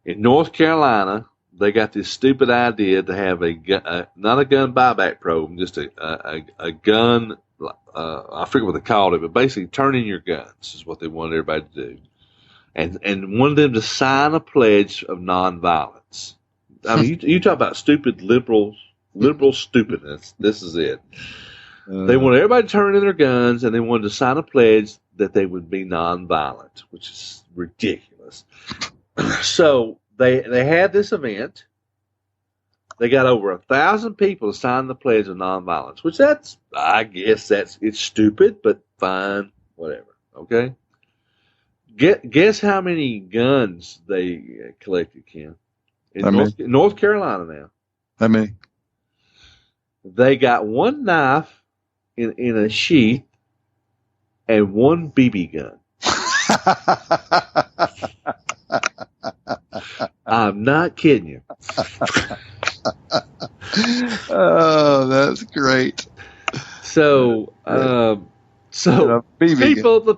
In North Carolina, they got this stupid idea to have not a gun buyback program, just a gun. I forget what they called it, but basically turn in your guns is what they wanted everybody to do, and wanted them to sign a pledge of nonviolence. I mean, you talk about stupid liberal stupidness. This is it. They wanted everybody to turn in their guns, and they wanted to sign a pledge that they would be nonviolent, which is ridiculous. So they had this event. They got over 1,000 people to sign the pledge of nonviolence, which it's stupid, but fine, whatever. Okay. Guess how many guns they collected, Ken? In North Carolina now. How many? They got one knife in a sheath and one BB gun. I'm not kidding you. Oh, that's great. So the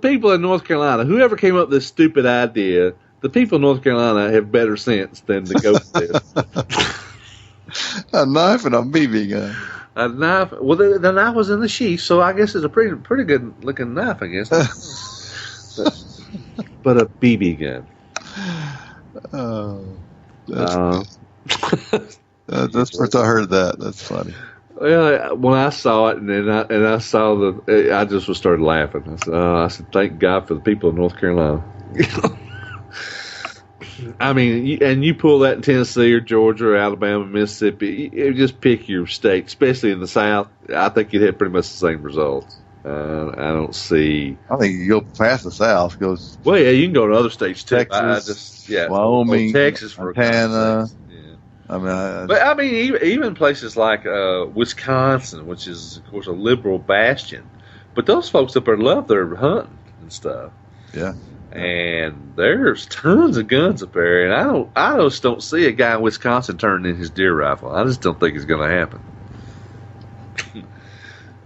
people in North Carolina, whoever came up with this stupid idea, the people in North Carolina have better sense than the ghost did. A knife and a BB gun. A knife. Well, the knife was in the sheath, so I guess it's a pretty good looking knife, I guess. but a BB gun. Oh, that's first I heard that. That's funny. Well, when I saw it, and I saw I just started laughing. I said, thank God for the people of North Carolina. I mean, you pull that in Tennessee or Georgia or Alabama, Mississippi, you just pick your state, especially in the South. I think you'd have pretty much the same results. I don't see. I think you go past the South. Well, yeah, you can go to other states too. Texas, Wyoming, well, Texas, for Montana. Yeah. But I mean, even places like Wisconsin, which is of course a liberal bastion, but those folks up there love their hunting and stuff. Yeah. And there's tons of guns up there, and I just don't see a guy in Wisconsin turning in his deer rifle. I just don't think it's going to happen.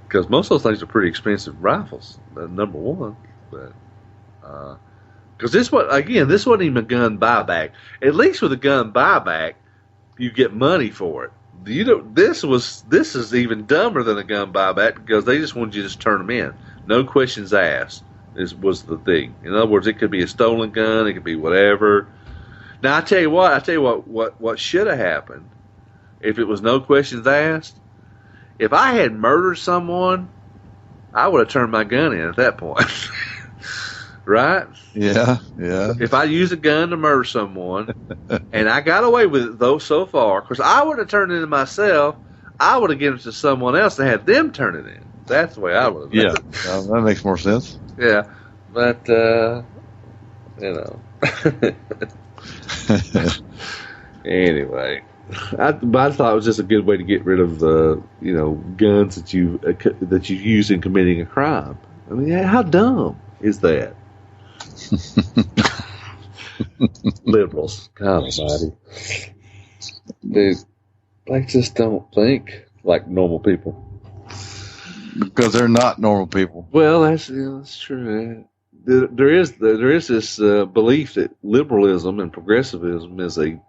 Because most of those things are pretty expensive rifles, number one. But because this wasn't even a gun buyback. At least with a gun buyback, you get money for it. This is even dumber than a gun buyback because they just wanted you to just turn them in, no questions asked. Was the thing. In other words, it could be a stolen gun, it could be whatever. Now I tell you what should have happened if it was no questions asked. If I had murdered someone, I would have turned my gun in at that point. Right? Yeah, yeah. If I use a gun to murder someone, and I got away with it though so far, because I would have turned it in myself, I would have given it to someone else and had them turn it in. That's the way I would have done it. Yeah, that makes more sense. Yeah, but anyway, I thought it was just a good way to get rid of the guns that you use in committing a crime. I mean, how dumb is that? Liberals, God almighty, they just don't think like normal people. Because they're not normal people. Well, that's true. There is this belief that liberalism and progressivism is a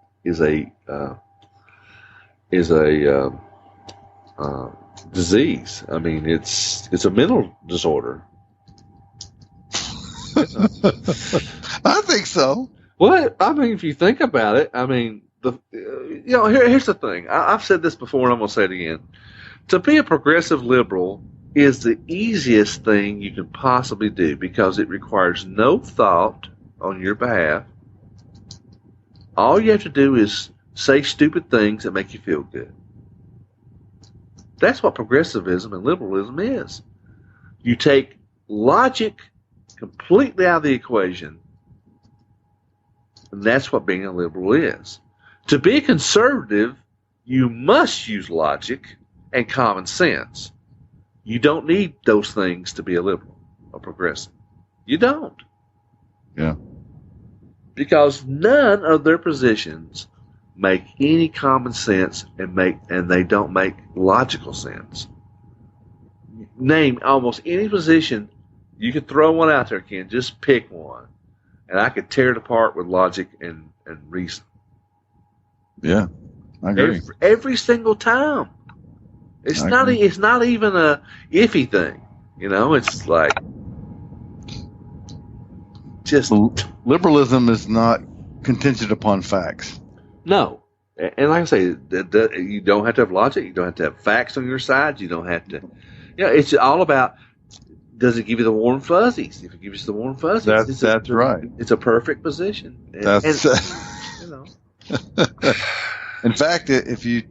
disease. I mean, it's a mental disorder. I think so. Well, I mean, if you think about it, I mean, here's the thing. I've said this before, and I'm going to say it again. To be a progressive liberal is the easiest thing you can possibly do because it requires no thought on your behalf. All you have to do is say stupid things that make you feel good. That's what progressivism and liberalism is. You take logic completely out of the equation, and that's what being a liberal is. To be a conservative, you must use logic and common sense. You don't need those things to be a liberal or progressive. You don't. Yeah. Because none of their positions make any common sense and they don't make logical sense. Name almost any position. You could throw one out there, Ken. Just pick one. And I could tear it apart with logic and reason. Yeah, I agree. Every single time. It's not even a iffy thing. It's like just liberalism is not contingent upon facts. No. And like I say, you don't have to have logic. You don't have to have facts on your side. You don't have to. It's all about, does it give you the warm fuzzies? If it gives you the warm fuzzies, that's right. It's a perfect position. In fact, if you,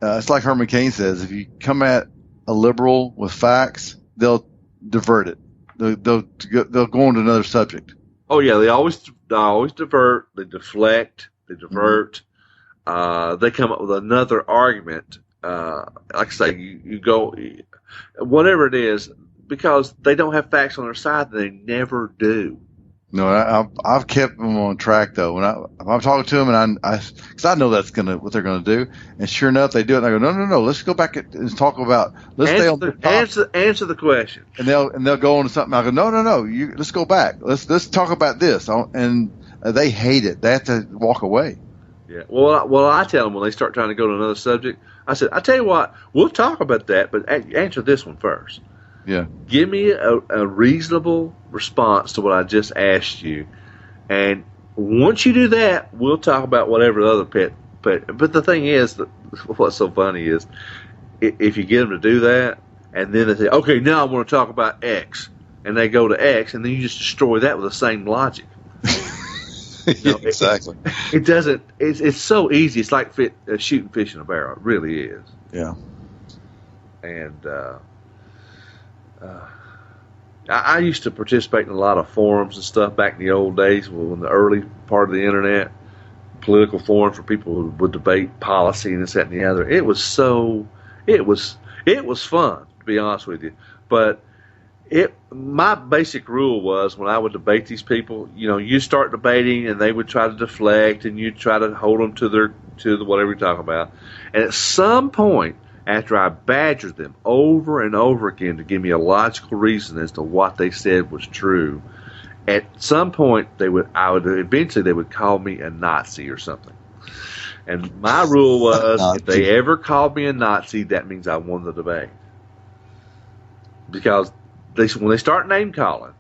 it's like Herman Cain says, if you come at a liberal with facts, they'll divert it. They'll go on to another subject. Oh yeah, they always divert. They deflect. They divert. They come up with another argument. Like I say, you go, whatever it is, because they don't have facts on their side. They never do. No, I've kept them on track though. When I'm talking to them, and because I know that's what they're gonna do, and sure enough, they do it. And I go, no, let's go back and talk about. Stay on the top. Answer the question. And they'll go on to something. I go, no, let's go back. Let's talk about this. And they hate it. They have to walk away. Yeah. Well, I tell them when they start trying to go to another subject, I said, I tell you what, we'll talk about that, but answer this one first. Yeah. Give me a reasonable response to what I just asked you, and once you do that, we'll talk about whatever the other pet. But the thing is, what's so funny is, if you get them to do that, and then they say, okay, now I want to talk about X, and they go to X, and then you just destroy that with the same logic. Exactly. It doesn't. It's so easy. It's like shooting fish in a barrel. It really is. Yeah. And I used to participate in a lot of forums and stuff back in the old days, when the early part of the internet. political forums where people would debate policy and this, that, and the other. It was fun, to be honest with you. But my basic rule was when I would debate these people, you start debating and they would try to deflect and you try to hold them to the whatever you're talking about. And at some point, after I badgered them over and over again to give me a logical reason as to what they said was true, at some point eventually they would call me a Nazi or something. And my rule was if they ever called me a Nazi, that means I won the debate. Because when they start name calling,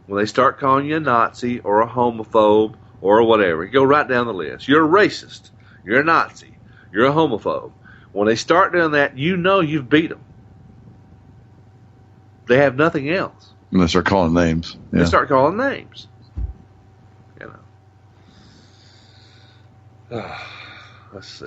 when they start calling you a Nazi or a homophobe or whatever, you go right down the list. You're a racist. You're a Nazi. You're a homophobe. When they start doing that, you've beat them. They have nothing else. And they start calling names. Yeah. They start calling names. Let's see.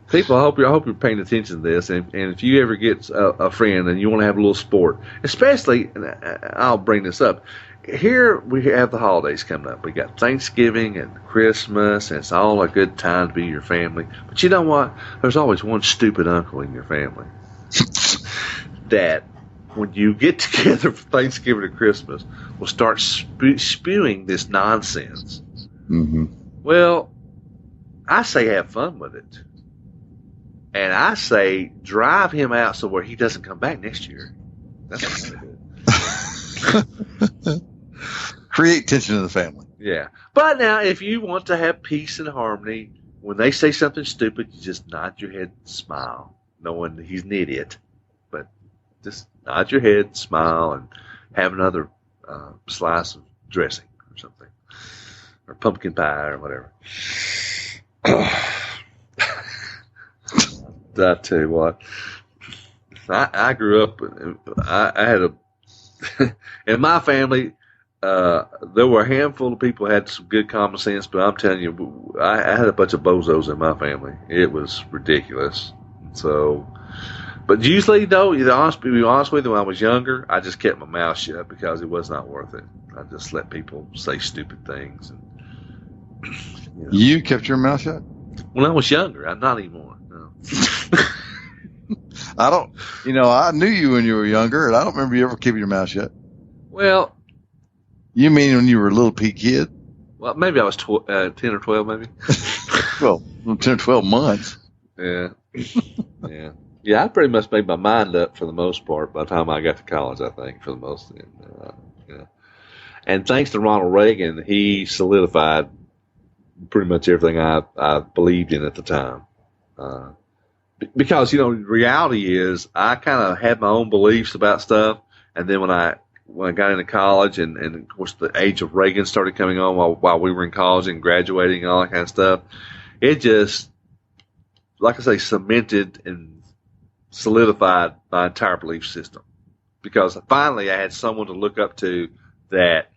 People, I hope you're paying attention to this. And if you ever get a friend and you want to have a little sport, especially, and I'll bring this up. Here we have the holidays coming up. We got Thanksgiving and Christmas, and it's all a good time to be your family. But you know what? There's always one stupid uncle in your family that, when you get together for Thanksgiving or Christmas, will start spewing this nonsense. Mm-hmm. Well, I say have fun with it. And I say drive him out so where he doesn't come back next year. That's what I do. Create tension in the family. Yeah. But now, if you want to have peace and harmony, when they say something stupid, you just nod your head and smile, knowing that he's an idiot. But just nod your head, smile, and have another slice of dressing or something. Or pumpkin pie or whatever. I tell you what, I grew up, I had in my family, there were a handful of people who had some good common sense, but I'm telling you, I had a bunch of bozos in my family. It was ridiculous. So, but usually, though, to be honest with you, when I was younger, I just kept my mouth shut because it was not worth it. I just let people say stupid things. And, You kept your mouth shut? When I was younger, I'm not anymore. No. I knew you when you were younger, and I don't remember you ever keeping your mouth shut. Well, you mean when you were a little pea kid? Well, maybe I was 10 or 12, maybe. Well, 10 or 12 months. Yeah. Yeah, I pretty much made my mind up for the most part by the time I got to college, I think, for the most. And thanks to Ronald Reagan, he solidified pretty much everything I believed in at the time. Because, the reality is I kind of had my own beliefs about stuff. And then when I got into college and of course the age of Reagan started coming on while we were in college and graduating and all that kind of stuff, it just, like I say, cemented and solidified my entire belief system. Because finally I had someone to look up to that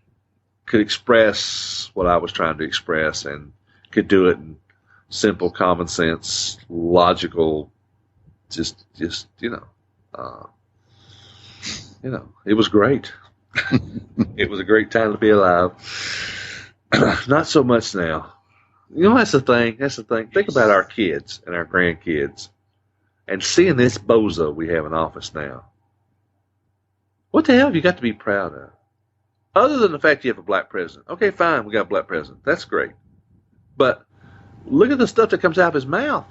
could express what I was trying to express and could do it in simple, common sense, logical, it was great. It was a great time to be alive. Not so much now. That's the thing. Think about our kids and our grandkids and seeing this bozo we have in office now. What the hell have you got to be proud of? Other than the fact you have a black president. Okay, fine, we got a black president. That's great. But look at the stuff that comes out of his mouth.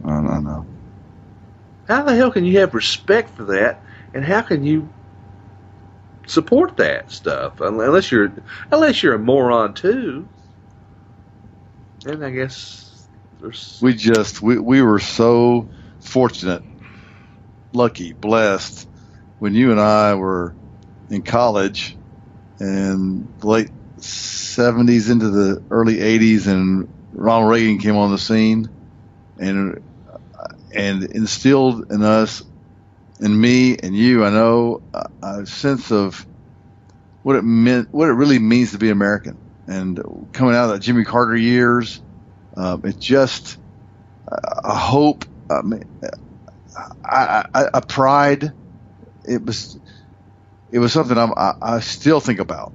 I don't know. How the hell can you have respect for that? And how can you support that stuff? Unless you're a moron too. And I guess there's... We were so fortunate, lucky, blessed when you and I were in college in the late 70s into the early 80s, and Ronald Reagan came on the scene and instilled in us, in me and you, I know, a sense of what it really means to be American. And coming out of the Jimmy Carter years, it just a hope, a pride. It was something I still think about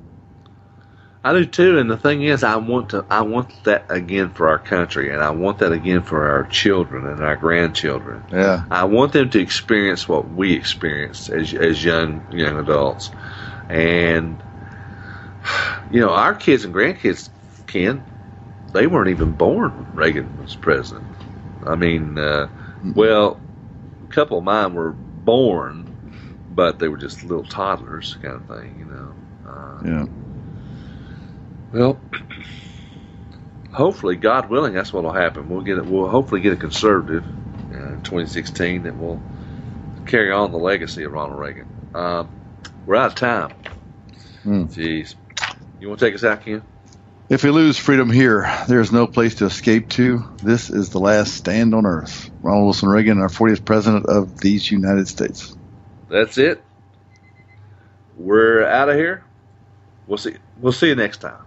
I do too, and the thing is, I want that again for our country, and I want that again for our children and our grandchildren. Yeah. I want them to experience what we experienced as young adults, and our kids and grandkids, Ken, they weren't even born when Reagan was president. I mean, well, a couple of mine were born, but they were just little toddlers, kind of thing, Yeah. Well, hopefully, God willing, that's what will happen. We'll hopefully get a conservative in 2016 that will carry on the legacy of Ronald Reagan. We're out of time. Jeez. You want to take us out, Ken? If we lose freedom here, there is no place to escape to. This is the last stand on earth. Ronald Wilson Reagan, our 40th president of these United States. That's it. We're out of here. We'll see you next time.